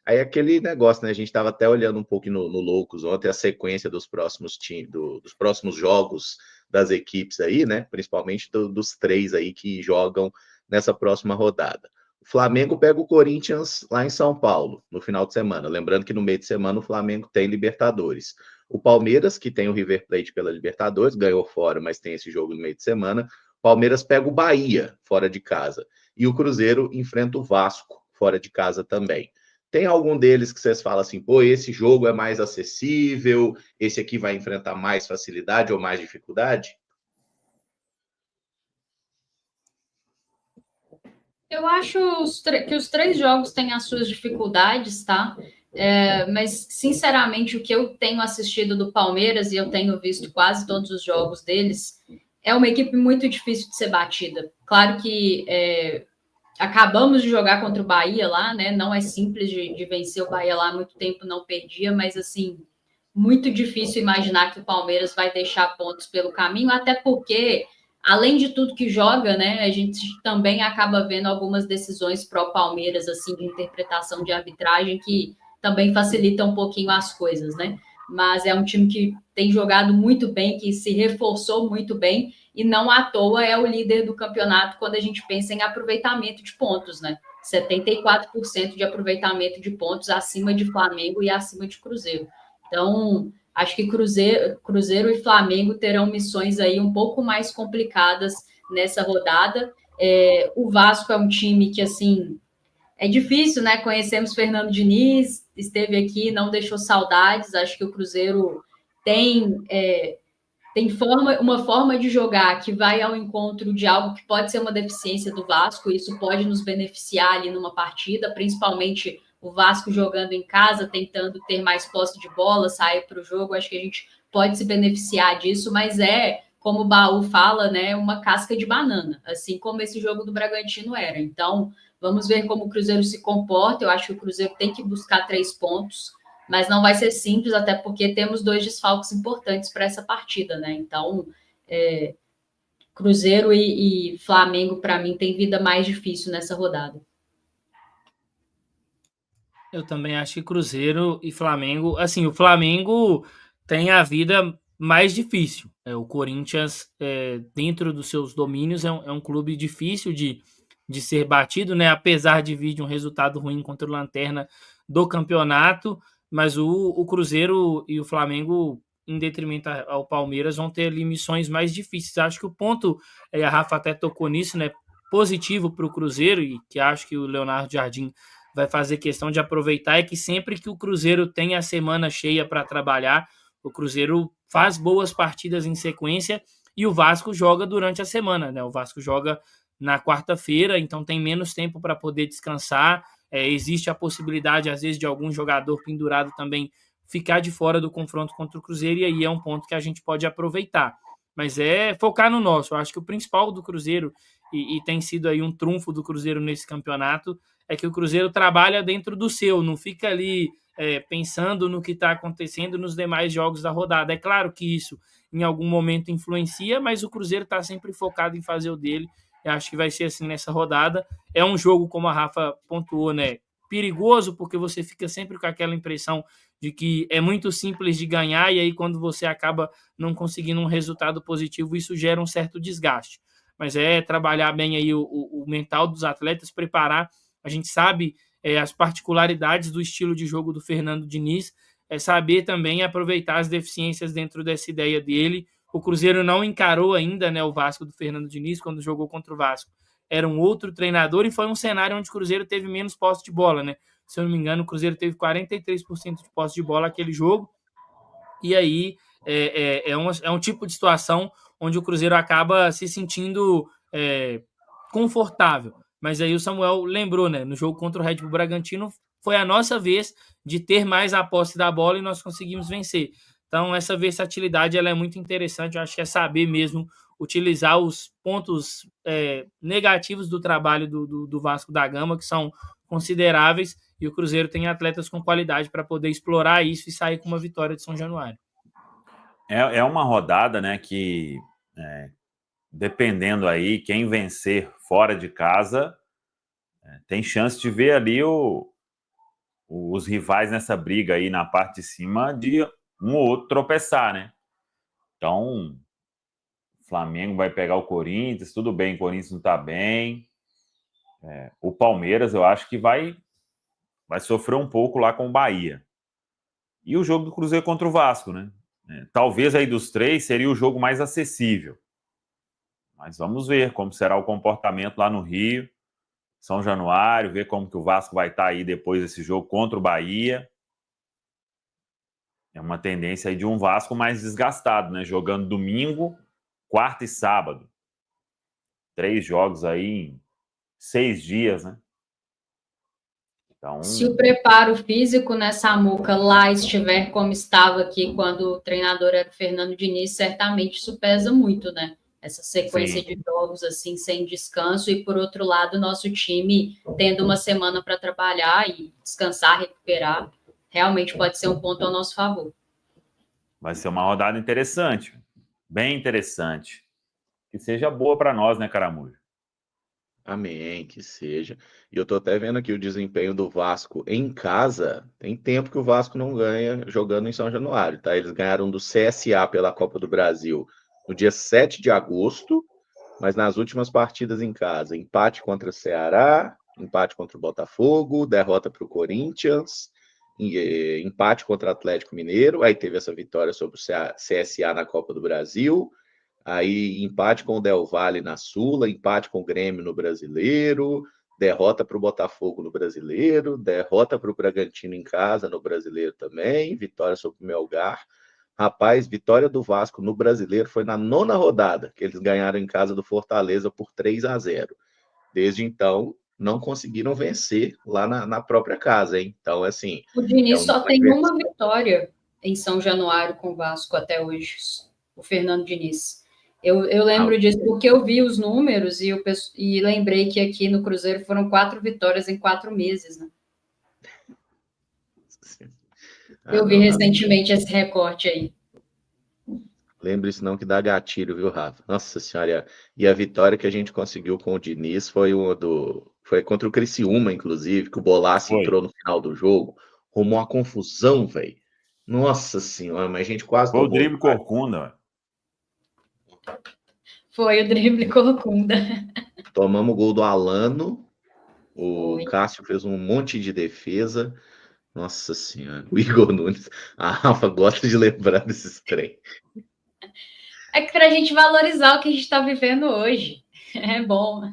Aí aquele negócio, né? A gente estava até olhando um pouco no Loucos ontem a sequência dos próximos dos próximos jogos das equipes aí, né? Principalmente dos três aí que jogam nessa próxima rodada. O Flamengo pega o Corinthians lá em São Paulo no final de semana. Lembrando que no meio de semana o Flamengo tem Libertadores. O Palmeiras, que tem o River Plate pela Libertadores, ganhou fora, mas tem esse jogo no meio de semana. Palmeiras pega o Bahia fora de casa. E o Cruzeiro enfrenta o Vasco fora de casa também. Tem algum deles que vocês falam assim, pô, esse jogo é mais acessível, esse aqui vai enfrentar mais facilidade ou mais dificuldade? Eu acho que os três jogos têm as suas dificuldades, tá? Mas, sinceramente, o que eu tenho assistido do Palmeiras, e eu tenho visto quase todos os jogos deles, é uma equipe muito difícil de ser batida. Claro que acabamos de jogar contra o Bahia lá, né? Não é simples de vencer o Bahia lá, há muito tempo não perdia, mas assim, muito difícil imaginar que o Palmeiras vai deixar pontos pelo caminho, até porque, além de tudo que joga, né, a gente também acaba vendo algumas decisões pró-Palmeiras, assim, de interpretação de arbitragem, que também facilita um pouquinho as coisas, né? Mas é um time que tem jogado muito bem, que se reforçou muito bem, e não à toa é o líder do campeonato quando a gente pensa em aproveitamento de pontos, né? 74% de aproveitamento de pontos acima de Flamengo e acima de Cruzeiro. Então, acho que Cruzeiro e Flamengo terão missões aí um pouco mais complicadas nessa rodada. O Vasco é um time que, assim, é difícil, né? Conhecemos Fernando Diniz, esteve aqui, não deixou saudades. Acho que o Cruzeiro tem uma forma de jogar que vai ao encontro de algo que pode ser uma deficiência do Vasco, e isso pode nos beneficiar ali numa partida, principalmente o Vasco jogando em casa, tentando ter mais posse de bola, sair para o jogo. Acho que a gente pode se beneficiar disso, mas como o Baú fala, né, uma casca de banana, assim como esse jogo do Bragantino era. Então, vamos ver como o Cruzeiro se comporta. Eu acho que o Cruzeiro tem que buscar 3 pontos, mas não vai ser simples, até porque temos 2 desfalques importantes para essa partida, né? Então, Cruzeiro e Flamengo, para mim, tem vida mais difícil nessa rodada. Eu também acho que Cruzeiro e Flamengo, assim, o Flamengo tem a vida mais difícil. O Corinthians, dentro dos seus domínios, é um clube difícil de ser batido, né? Apesar de vir de um resultado ruim contra o Lanterna do campeonato, mas o Cruzeiro e o Flamengo, em detrimento ao Palmeiras, vão ter ali missões mais difíceis. Acho que o ponto, a Rafa até tocou nisso, né? Positivo para o Cruzeiro, e que acho que o Leonardo Jardim vai fazer questão de aproveitar, é que sempre que o Cruzeiro tem a semana cheia para trabalhar, o Cruzeiro faz boas partidas em sequência e o Vasco joga durante a semana, né? O Vasco joga na quarta-feira, então tem menos tempo para poder descansar. Existe a possibilidade, às vezes, de algum jogador pendurado também ficar de fora do confronto contra o Cruzeiro, e aí é um ponto que a gente pode aproveitar. Mas é focar no nosso. Eu acho que o principal do Cruzeiro, e tem sido aí um trunfo do Cruzeiro nesse campeonato, é que o Cruzeiro trabalha dentro do seu, não fica ali pensando no que está acontecendo nos demais jogos da rodada. É claro que isso em algum momento influencia, mas o Cruzeiro está sempre focado em fazer o dele. Eu acho que vai ser assim nessa rodada. É um jogo, como a Rafa pontuou, né, perigoso, porque você fica sempre com aquela impressão de que é muito simples de ganhar, e aí quando você acaba não conseguindo um resultado positivo, isso gera um certo desgaste. Mas é trabalhar bem aí o mental dos atletas, preparar. A gente sabe as particularidades do estilo de jogo do Fernando Diniz, saber também aproveitar as deficiências dentro dessa ideia dele. O Cruzeiro não encarou ainda, né, o Vasco do Fernando Diniz quando jogou contra o Vasco. Era um outro treinador e foi um cenário onde o Cruzeiro teve menos posse de bola, né? Se eu não me engano, o Cruzeiro teve 43% de posse de bola naquele jogo. E aí é um tipo de situação onde o Cruzeiro acaba se sentindo confortável. Mas aí o Samuel lembrou, né? No jogo contra o Red Bull Bragantino, foi a nossa vez de ter mais a posse da bola e nós conseguimos vencer. Então, essa versatilidade ela é muito interessante. Eu acho que é saber mesmo utilizar os pontos negativos do trabalho do Vasco da Gama, que são consideráveis, e o Cruzeiro tem atletas com qualidade para poder explorar isso e sair com uma vitória de São Januário. É uma rodada, né, que dependendo aí, quem vencer fora de casa tem chance de ver ali os rivais nessa briga aí na parte de cima de um ou outro tropeçar, né? Então, o Flamengo vai pegar o Corinthians, tudo bem, o Corinthians não tá bem. O Palmeiras, eu acho que vai sofrer um pouco lá com o Bahia. E o jogo do Cruzeiro contra o Vasco, né? Talvez aí dos três seria o jogo mais acessível. Mas vamos ver como será o comportamento lá no Rio, São Januário, ver como que o Vasco vai estar aí depois desse jogo contra o Bahia. É uma tendência aí de um Vasco mais desgastado, né? Jogando domingo, quarta e sábado. 3 jogos aí em 6 dias, né? Então, Se o preparo físico nessa Samuca lá estiver como estava aqui quando o treinador era o Fernando Diniz, certamente isso pesa muito, né? Essa sequência sim, de jogos assim sem descanso e por outro lado nosso time tendo uma semana para trabalhar e descansar, recuperar, realmente pode ser um ponto ao nosso favor. vai ser uma rodada interessante, bem interessante. Que seja boa para nós, né, Caramujo? Amém, que seja. E eu tô até vendo aqui o desempenho do Vasco em casa. Tem tempo que o Vasco não ganha jogando em São Januário, tá? Eles ganharam do CSA pela Copa do Brasil no dia 7 de agosto, mas nas últimas partidas em casa, empate contra o Ceará, empate contra o Botafogo, derrota para o Corinthians, empate contra o Atlético Mineiro, aí teve essa vitória sobre o CSA na Copa do Brasil. Aí empate com o Del Valle na Sula, empate com o Grêmio no Brasileiro, derrota para o Botafogo no Brasileiro, derrota para o Bragantino em casa no Brasileiro também, vitória sobre o Melgar. Rapaz, vitória do Vasco no Brasileiro foi na 9ª rodada, que eles ganharam em casa do Fortaleza por 3-0. Desde então, não conseguiram vencer lá na própria casa, hein? Então, assim... O Diniz só tem uma vitória em São Januário com o Vasco até hoje, o Fernando Diniz. Eu lembro disso porque eu vi os números e lembrei que aqui no Cruzeiro foram 4 vitórias em 4 meses, né? Eu vi recentemente esse recorte aí. Lembre-se não que dá gatilho, viu, Rafa? Nossa senhora, e a vitória que a gente conseguiu com o Diniz foi foi contra o Criciúma, inclusive, que o Bolassi entrou no final do jogo, arrumou uma confusão, velho. Nossa senhora, mas a gente quase Foi o tomou. drible corcunda, velho. Foi o drible corcunda. Tomamos o gol do Alano, o Cássio fez um monte de defesa. Nossa senhora, o Igor Nunes. A Rafa gosta de lembrar desses trem. É que pra gente valorizar o que a gente tá vivendo hoje. É bom.